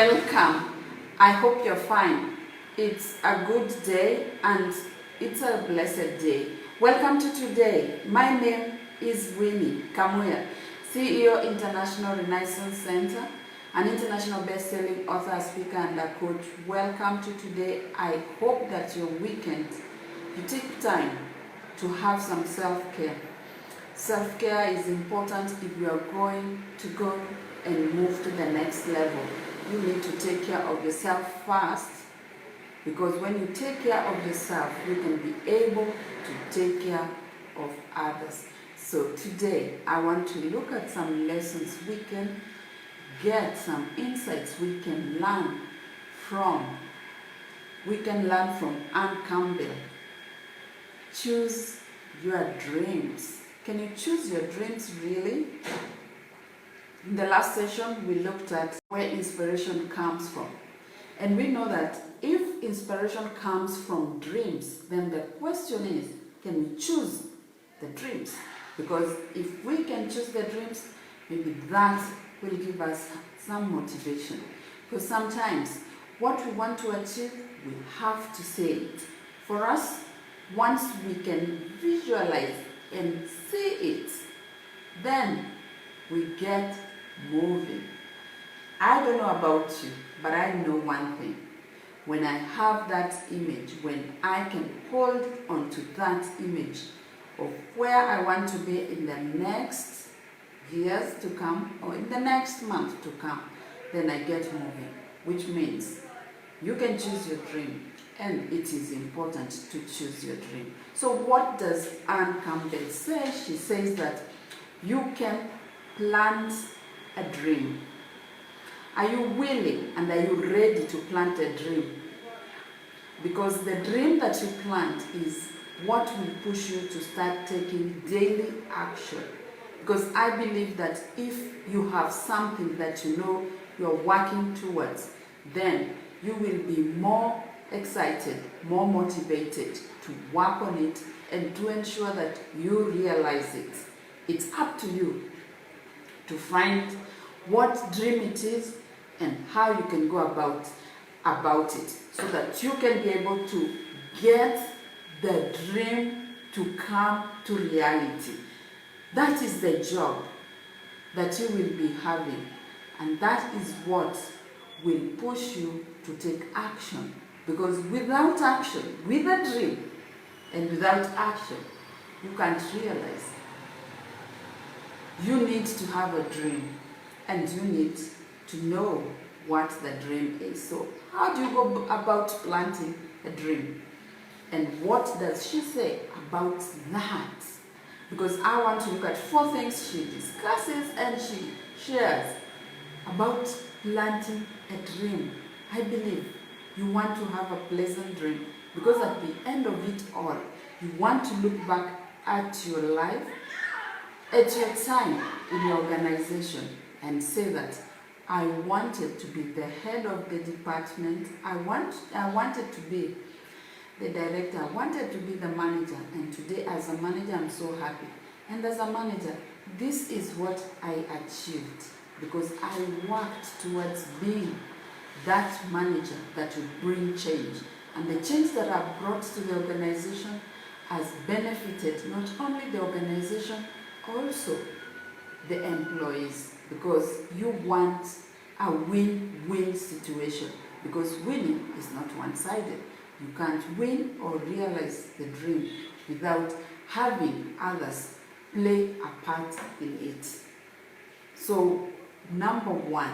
Welcome. I hope you're fine. It's a good day and it's a blessed day. Welcome to today. My name is Winnie Kamuya, CEO International Renaissance Center, an international best-selling author, speaker, and a coach. Welcome to today. I hope that your weekend, you take time to have some self-care. Self-care is important if you are going to go and move to the next level. You need to take care of yourself first, because when you take care of yourself, you can be able to take care of others. So today, I want to look at some lessons we can get, some insights we can learn from. We can learn from Anne Campbell. Choose your dreams. Can you choose your dreams really? In the last session, we looked at where inspiration comes from. And we know that if inspiration comes from dreams, then the question is, can we choose the dreams? Because if we can choose the dreams, maybe that will give us some motivation. Because sometimes what we want to achieve, we have to say it. For us, once we can visualize and see it, then we get moving. I don't know about you, but I know one thing. When I have that image, when I can hold onto that image of where I want to be in the next years to come, or in the next month to come, then I get moving, which means you can choose your dream, and it is important to choose your dream. So what does Anne Campbell say? She says that you can plant a dream. Are you willing and are you ready to plant a dream? Because the dream that you plant is what will push you to start taking daily action. Because I believe that if you have something that you know you're working towards, then you will be more excited, more motivated to work on it and to ensure that you realize it. It's up to you to find what dream it is and how you can go about it, so that you can be able to get the dream to come to reality. That is the job that you will be having, and that is what will push you to take action. Because without action, with a dream, and without action, you can't realize. You need to have a dream, and you need to know what the dream is. So how do you go about planting a dream? And what does she say about that? Because I want to look at 4 things she discusses and she shares about planting a dream. I believe you want to have a pleasant dream, because at the end of it all, you want to look back at your life, at your time in your organization, and say that I wanted to be the head of the department, I wanted to be the director, I wanted to be the manager, and today as a manager I'm so happy. And as a manager, this is what I achieved, because I worked towards being that manager that will bring change. And the change that I've brought to the organization has benefited not only the organization, also the employees, because you want a win-win situation, because winning is not one-sided. You can't win or realize the dream without having others play a part in it. So number 1,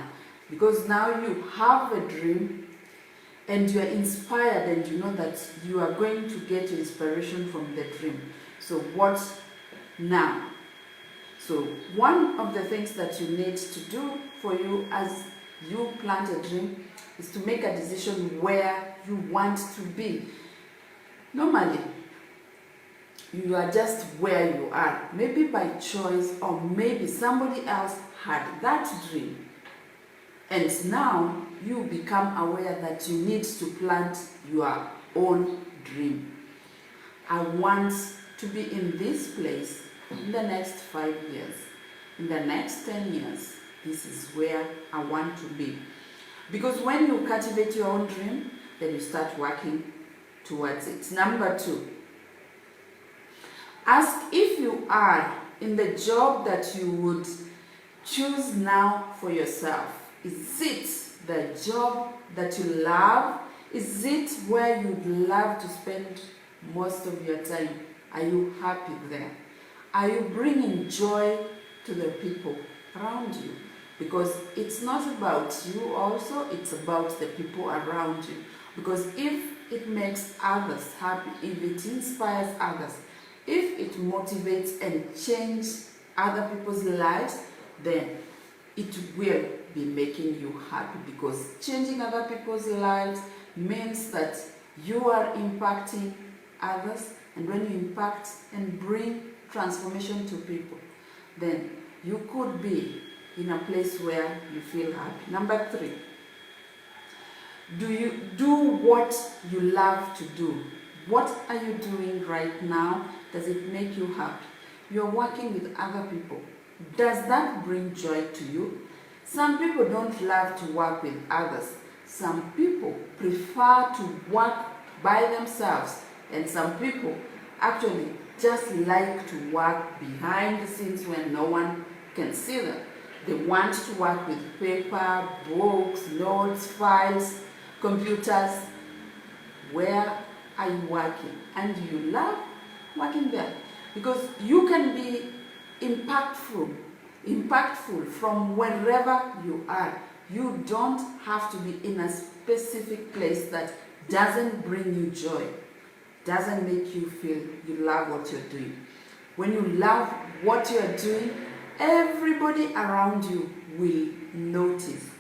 because now you have a dream and you are inspired and you know that you are going to get your inspiration from the dream. So what now? So one of the things that you need to do for you as you plant a dream is to make a decision where you want to be. Normally, you are just where you are, maybe by choice, or maybe somebody else had that dream. And now you become aware that you need to plant your own dream. I want to be in this place in the next 5 years. In the next 10 years, this is where I want to be. Because when you cultivate your own dream, then you start working towards it. Number 2, ask if you are in the job that you would choose now for yourself. Is it the job that you love? Is it where you'd love to spend most of your time? Are you happy there? Are you bringing joy to the people around you? Because it's not about you also, it's about the people around you. Because if it makes others happy, if it inspires others, if it motivates and changes other people's lives, then it will be making you happy, because changing other people's lives means that you are impacting others, and when you impact and bring transformation to people, then you could be in a place where you feel happy. Number 3, do you do what you love to do? What are you doing right now? Does it make you happy? You're working with other people. Does that bring joy to you? Some people don't love to work with others. Some people prefer to work by themselves, and some people actually just like to work behind the scenes when no one can see them. They want to work with paper, books, notes, files, computers. Where are you working? And do you love working there? Because you can be impactful from wherever you are. You don't have to be in a specific place that doesn't bring you joy, doesn't make you feel you love what you're doing. When you love what you're doing, everybody around you will notice.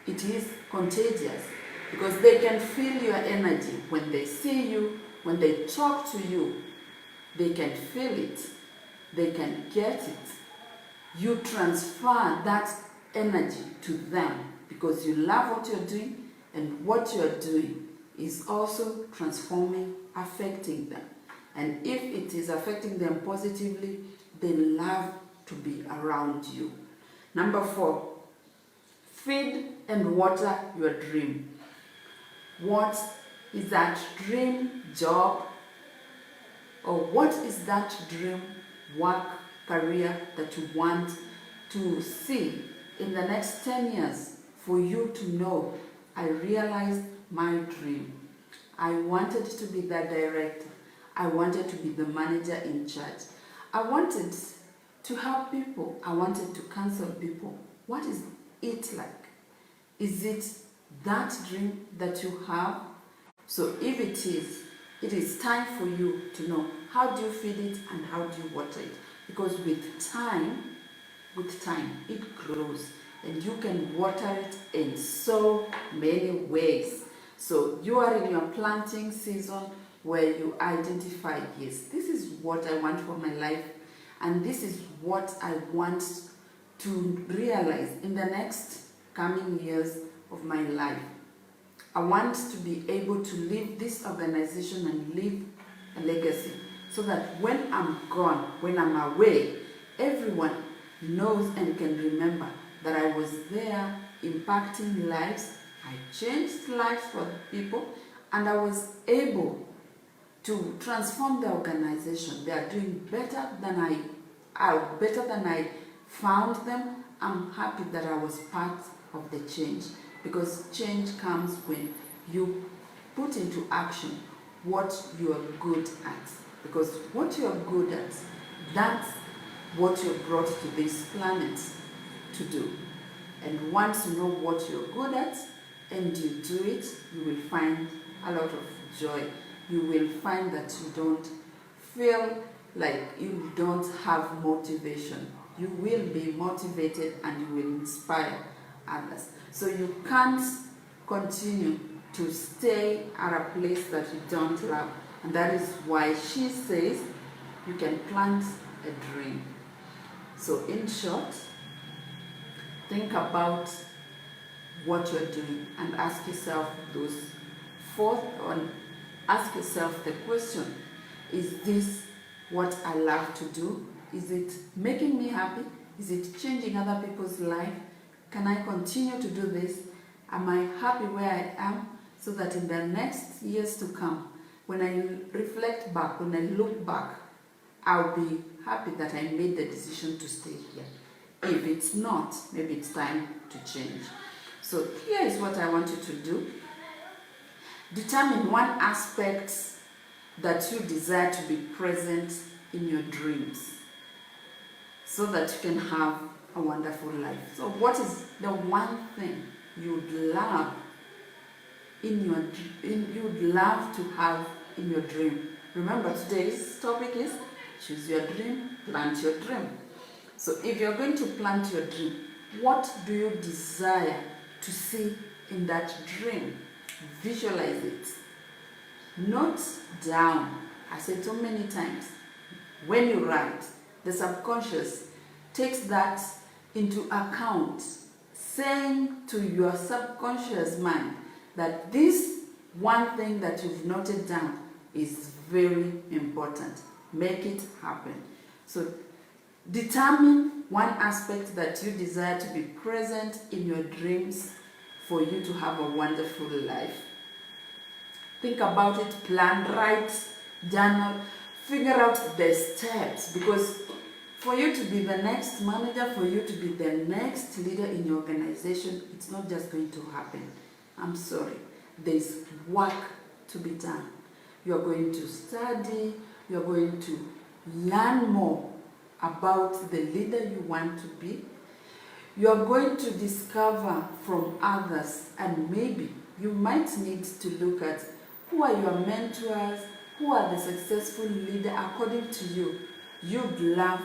It is contagious, because they can feel your energy. When they see you, when they talk to you, they can feel it, they can get it. You transfer that energy to them because you love what you're doing, and what you're doing is also transforming, affecting them. And if it is affecting them positively, they love to be around you. Number 4, feed and water your dream. What is that dream job, or what is that dream work, career that you want to see in the next 10 years for you to know, I realized my dream. I wanted to be the director. I wanted to be the manager in charge. I wanted to help people. I wanted to counsel people. What is it like? Is it that dream that you have? So if it is time for you to know, how do you feed it and how do you water it? Because with time, it grows, and you can water it in so many ways. So you are in your planting season where you identify, yes, this is what I want for my life, and this is what I want to realize in the next coming years of my life. I want to be able to leave this organization and leave a legacy, so that when I'm gone, when I'm away, everyone knows and can remember that I was there impacting lives. I changed lives for people, and I was able to transform the organization. They are doing better than I found them. I'm happy that I was part of the change, because change comes when you put into action what you are good at. Because what you are good at, that's what you're brought to this planet to do. And once you know what you're good at and you do it, you will find a lot of joy. You will find that you don't feel like you don't have motivation. You will be motivated and you will inspire others. So you can't continue to stay at a place that you don't love. And that is why she says you can plant a dream. So in short, think about what you're doing and ask yourself ask yourself the question, is this what I love to do? Is it making me happy? Is it changing other people's life? Can I continue to do this? Am I happy where I am? So that in the next years to come, when I reflect back, when I look back, I'll be happy that I made the decision to stay here. If it's not, maybe it's time to change. So here is what I want you to do. Determine one aspect that you desire to be present in your dreams so that you can have a wonderful life. So what is the one thing you'd love you'd love to have in your dream? Remember, today's topic is choose your dream, plant your dream. So if you're going to plant your dream, what do you desire to see in that dream? Visualize it. Note down. I said so many times, when you write, the subconscious takes that into account, saying to your subconscious mind that this one thing that you've noted down is very important. Make it happen. So determine one aspect that you desire to be present in your dreams for you to have a wonderful life. Think about it, plan, write, journal, figure out the steps, because for you to be the next manager, for you to be the next leader in your organization, it's not just going to happen. I'm sorry. There's work to be done. You're going to study, you're going to learn more about the leader you want to be. You're going to discover from others, and maybe you might need to look at who are your mentors, who are the successful leader according to you. You'd love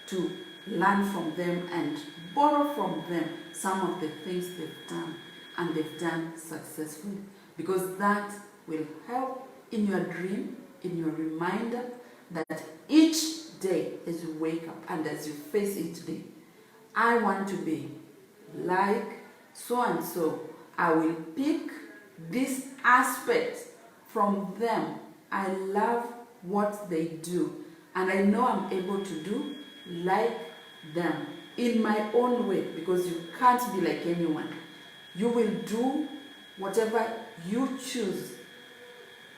to learn from them and borrow from them some of the things they've done, and they've done successfully, because that will help in your dream, in your reminder that each day as you wake up and as you face each day, I want to be like so and so. I will pick this aspect from them. I love what they do, and I know I'm able to do like them in my own way, because you can't be like anyone. You will do whatever you choose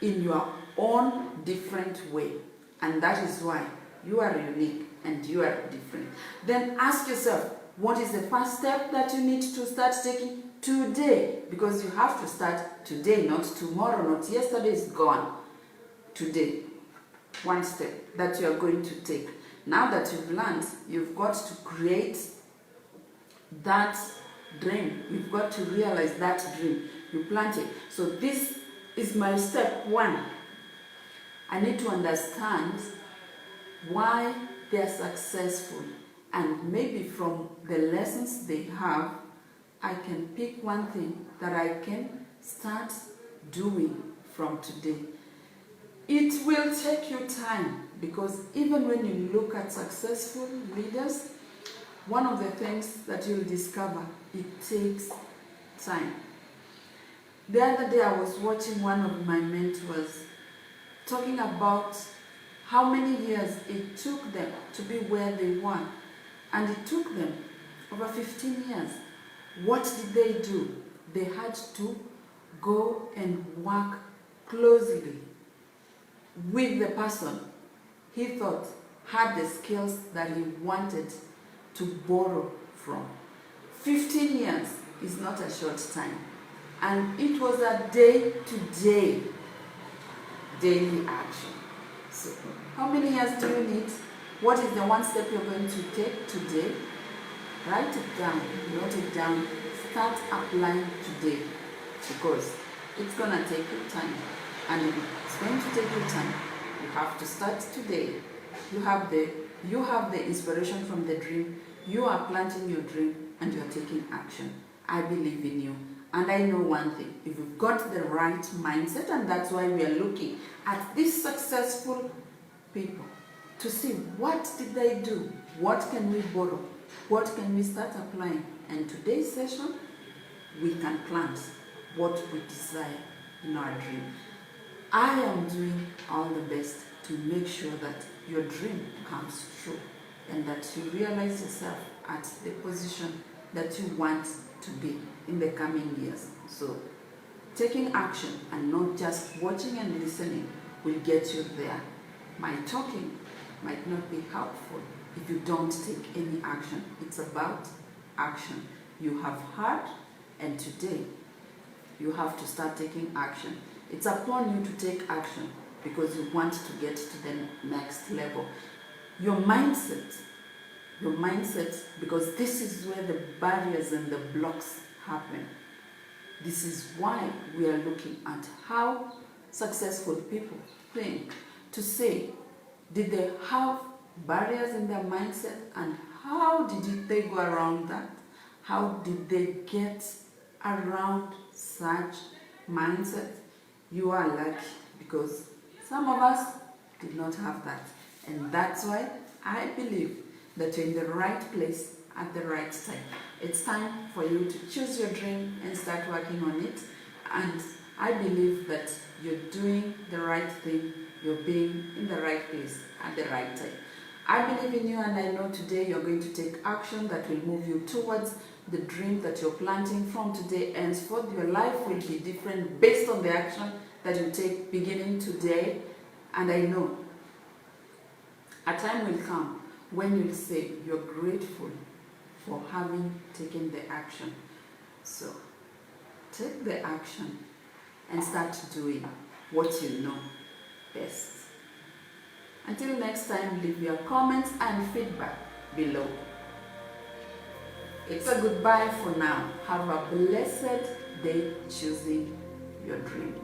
in your own different way, and that is why you are unique and you are different. Then ask yourself, what is the first step that you need to start taking today? Because you have to start today, not tomorrow, not yesterday is gone. Today, one step that you are going to take. Now that you've learned, you've got to create that dream. You've got to realize that dream. You plant it. So this is my step one. I need to understand why they're successful, and maybe from the lessons they have, I can pick one thing that I can start doing from today. It will take you time, because even when you look at successful leaders, one of the things that you'll discover, it takes time. The other day I was watching one of my mentors talking about how many years it took them to be where they were. And it took them over 15 years. What did they do? They had to go and work closely with the person he thought had the skills that he wanted to borrow from. 15 years is not a short time. And it was a day-to-day, daily action. So, how many years do you need? What is the one step you're going to take today? Write it down, note it down, start applying today, because it's going to take you time. And if it's going to take you time, you have to start today. You have the inspiration from the dream, you are planting your dream, and you are taking action. I believe in you. And I know one thing, if you've got the right mindset, and that's why we are looking at these successful people to see what did they do, what can we borrow, what can we start applying. And today's session, we can plant what we desire in our dream. I am doing all the best to make sure that your dream comes true, and that you realize yourself at the position that you want to be in the coming years. So taking action and not just watching and listening will get you there. My talking might not be helpful if you don't take any action. It's about action. You have heard, and today you have to start taking action. It's upon you to take action because you want to get to the next level. Your mindset, because this is where the barriers and the blocks happen. This is why we are looking at how successful people think, to say, did they have barriers in their mindset, and how did they go around that? How did they get around such mindset? You are lucky because some of us did not have that. And that's why I believe that you're in the right place at the right time. It's time for you to choose your dream and start working on it. And I believe that you're doing the right thing. You're being in the right place at the right time. I believe in you, and I know today you're going to take action that will move you towards the dream that you're planting. From today henceforth, your life will be different based on the action that you take beginning today. And I know a time will come when you'll say you're grateful for having taken the action. So take the action and start doing what you know best. Until next time, leave your comments and feedback below. It's a goodbye for now. Have a blessed day choosing your dream.